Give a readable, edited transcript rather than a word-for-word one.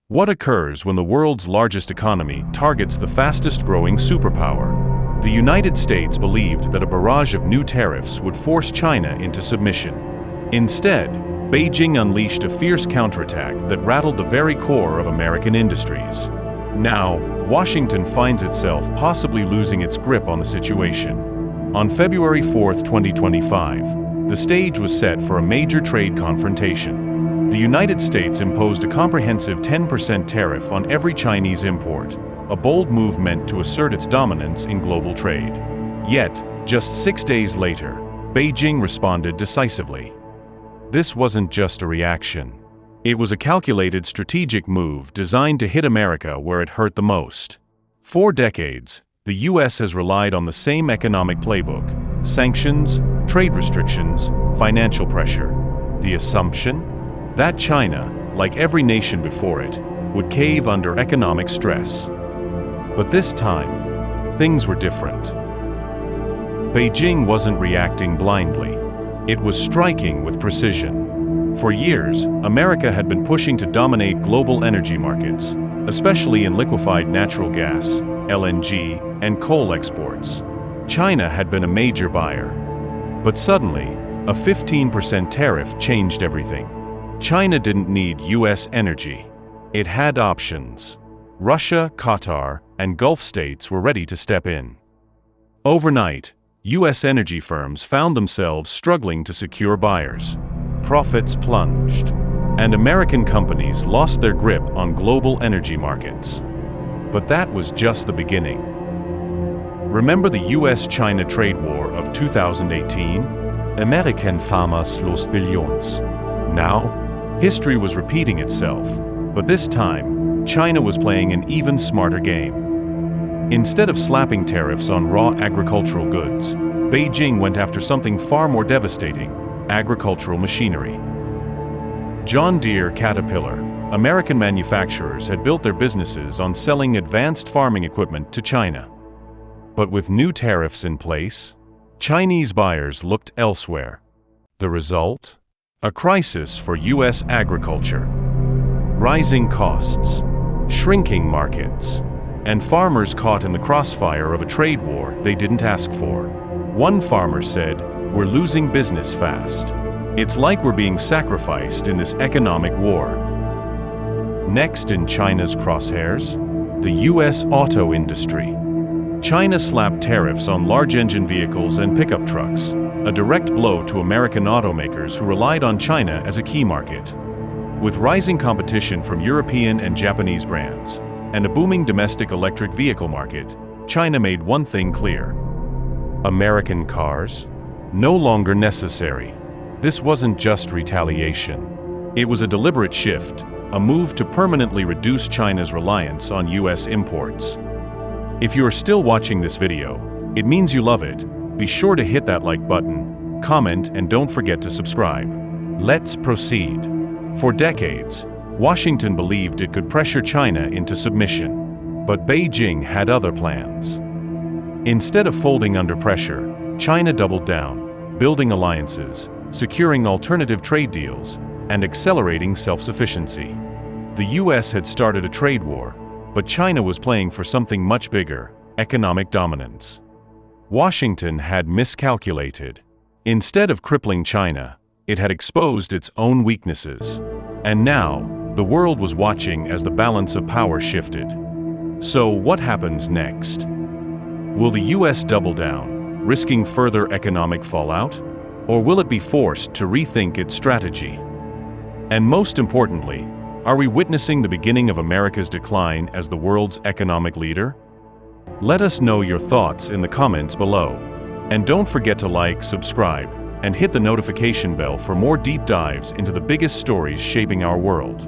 What occurs when the world's largest economy targets the fastest-growing superpower? The United States believed that a barrage of new tariffs would force China into submission. Instead, Beijing unleashed a fierce counterattack that rattled the very core of American industries. Now, Washington finds itself possibly losing its grip on the situation. On February 4, 2025, the stage was set for a major trade confrontation. The United States imposed a comprehensive 10% tariff on every Chinese import, a bold move meant to assert its dominance in global trade. Yet, just 6 days later, Beijing responded decisively. This wasn't just a reaction. It was a calculated strategic move designed to hit America where it hurt the most. For decades, the U.S. has relied on the same economic playbook: sanctions, trade restrictions, financial pressure. The assumption? That China, like every nation before it, would cave under economic stress. But this time, things were different. Beijing wasn't reacting blindly. It was striking with precision. For years, America had been pushing to dominate global energy markets, especially in liquefied natural gas, LNG, and coal exports. China had been a major buyer. But suddenly, a 15% tariff changed everything. China didn't need U.S. energy. It had options. Russia, Qatar, and Gulf states were ready to step in. Overnight, U.S. energy firms found themselves struggling to secure buyers. Profits plunged, and American companies lost their grip on global energy markets. But that was just the beginning. Remember the U.S.-China trade war of 2018? American farmers lost billions. Now, history was repeating itself, but this time, China was playing an even smarter game. Instead of slapping tariffs on raw agricultural goods, Beijing went after something far more devastating: agricultural machinery. John Deere, Caterpillar, American manufacturers had built their businesses on selling advanced farming equipment to China. But with new tariffs in place, Chinese buyers looked elsewhere. The result? A crisis for U.S. agriculture. Rising costs, shrinking markets, and farmers caught in the crossfire of a trade war they didn't ask for. One farmer said, "We're losing business fast. It's like we're being sacrificed in this economic war." Next in China's crosshairs, the U.S. auto industry. China slapped tariffs on large engine vehicles and pickup trucks, a direct blow to American automakers who relied on China as a key market. With rising competition from European and Japanese brands, and a booming domestic electric vehicle market, China made one thing clear: American cars? No longer necessary. This wasn't just retaliation. It was a deliberate shift, a move to permanently reduce China's reliance on U.S. imports. If you are still watching this video, it means you love it. Be sure to hit that like button, comment, and don't forget to subscribe. Let's proceed. For decades, Washington believed it could pressure China into submission. But Beijing had other plans. Instead of folding under pressure, China doubled down, building alliances, securing alternative trade deals, and accelerating self-sufficiency. The U.S. had started a trade war, but China was playing for something much bigger: economic dominance. Washington had miscalculated. Instead of crippling China, it had exposed its own weaknesses. And now, the world was watching as the balance of power shifted. So what happens next? Will the U.S. double down, risking further economic fallout? Or will it be forced to rethink its strategy? And most importantly, are we witnessing the beginning of America's decline as the world's economic leader? Let us know your thoughts in the comments below. And don't forget to like, subscribe, and hit the notification bell for more deep dives into the biggest stories shaping our world.